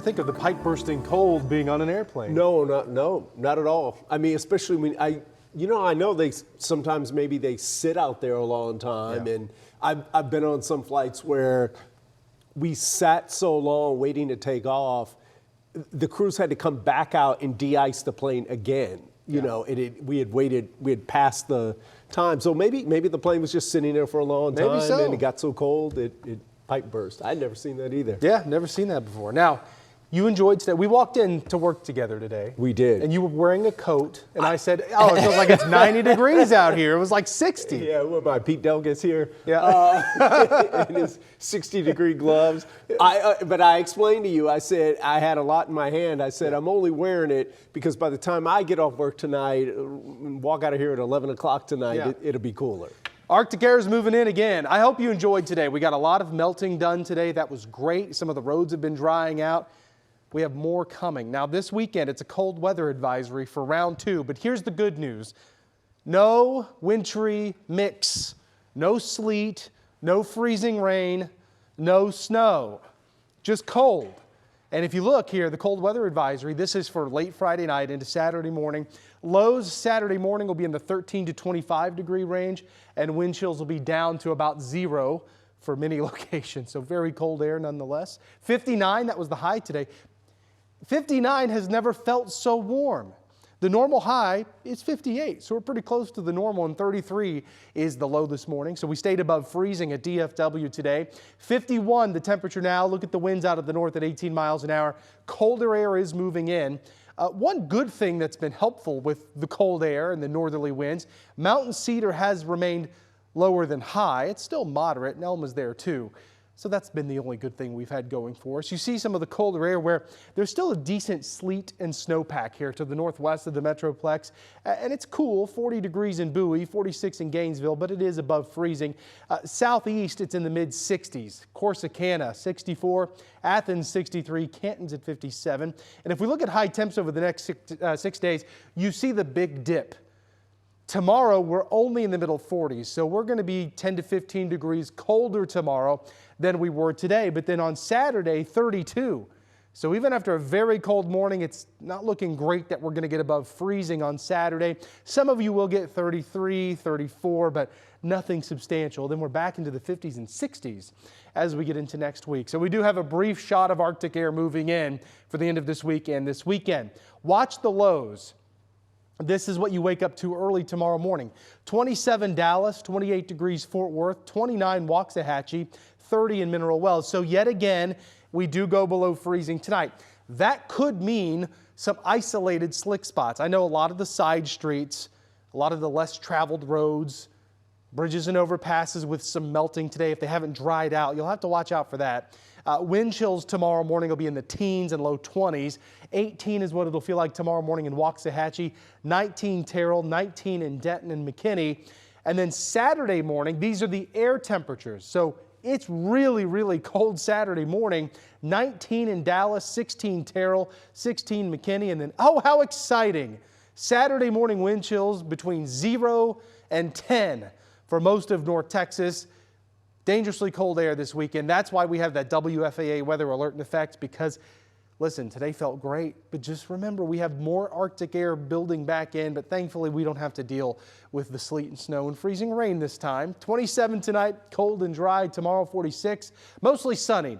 Think of the pipe bursting cold being on an airplane. No, not at all. I mean, especially when I know they sometimes maybe they sit out there a long time, Yeah. and I've been on some flights where we sat so long waiting to take off, the crews had to come back out and de-ice the plane again. You know, we had passed the time, so maybe the plane was just sitting there for a long time, Maybe so. and it got so cold it pipe burst. I'd never seen that either. Yeah, never seen that before. Now, you enjoyed today. We walked in to work together today. We did. And you were wearing a coat, and I said, oh, it feels like it's 90 degrees out here. It was like 60. Yeah, well, my Pete Delga's here. Yeah. In his 60-degree gloves. But I explained to you, I said, I had a lot in my hand. I said, I'm only wearing it because by the time I get off work tonight and walk out of here at 11 o'clock tonight, it'll be cooler. Arctic air is moving in again. I hope you enjoyed today. We got a lot of melting done today. That was great. Some of the roads have been drying out. We have more coming. Now this weekend, it's a cold weather advisory for round 2, but here's the good news. No wintry mix, no sleet, no freezing rain, no snow, just cold. And if you look here, the cold weather advisory, this is for late Friday night into Saturday morning. Lows Saturday morning will be in the 13 to 25 degree range, and wind chills will be down to about 0 for many locations. So very cold air nonetheless. 59, that was the high today. 59 has never felt so warm. The normal high is 58, so we're pretty close to the normal, and 33 is the low this morning. So we stayed above freezing at DFW today. 51 the temperature now. Look at the winds out of the north at 18 miles an hour. Colder air is moving in. One good thing that's been helpful with the cold air and the northerly winds, mountain cedar has remained lower than high. It's still moderate, and elm is there too. So that's been the only good thing we've had going for us. You see some of the colder air where there's still a decent sleet and snowpack here to the northwest of the Metroplex. And it's cool, 40 degrees in Bowie, 46 in Gainesville, but it is above freezing. Southeast, it's in the mid 60s. Corsicana, 64. Athens, 63. Canton's at 57. And if we look at high temps over the next 6 days, you see the big dip. Tomorrow, we're only in the middle 40s, so we're going to be 10 to 15 degrees colder tomorrow than we were today. But then on Saturday, 32. So even after a very cold morning, it's not looking great that we're going to get above freezing on Saturday. Some of you will get 33, 34, but nothing substantial. Then we're back into the 50s and 60s as we get into next week. So we do have a brief shot of Arctic air moving in for the end of this week and this weekend. Watch the lows. This is what you wake up to early tomorrow morning. 27 Dallas, 28 degrees Fort Worth, 29 Waxahachie, 30 in Mineral Wells. So yet again, we do go below freezing tonight. That could mean some isolated slick spots. I know a lot of the side streets, a lot of the less traveled roads, bridges and overpasses with some melting today. If they haven't dried out, you'll have to watch out for that. Wind chills tomorrow morning will be in the teens and low 20s. 18 is what it'll feel like tomorrow morning in Waxahachie, 19 Terrell, 19 in Denton and McKinney. And then Saturday morning, these are the air temperatures. So it's really, really cold Saturday morning. 19 in Dallas, 16 Terrell, 16 McKinney, and then, oh, how exciting. Saturday morning wind chills between 0 and 10 for most of North Texas. Dangerously cold air this weekend. That's why we have that WFAA weather alert in effect, because listen, today felt great, but just remember we have more Arctic air building back in, but thankfully we don't have to deal with the sleet and snow and freezing rain this time. 27 tonight, cold and dry. Tomorrow 46, mostly sunny.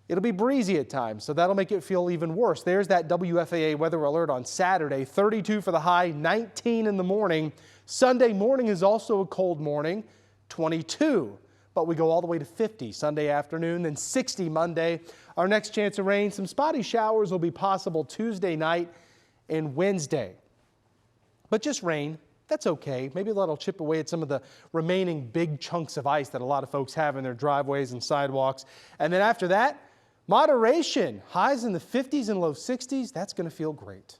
It'll be breezy at times, so that'll make it feel even worse. There's that WFAA weather alert on Saturday. 32 for the high, 19 in the morning. Sunday morning is also a cold morning, 22. But we go all the way to 50 Sunday afternoon, then 60 Monday. Our next chance of rain, some spotty showers will be possible Tuesday night and Wednesday. But just rain, that's okay. Maybe that'll chip away at some of the remaining big chunks of ice that a lot of folks have in their driveways and sidewalks. And then after that, moderation. Highs in the 50s and low 60s. That's going to feel great.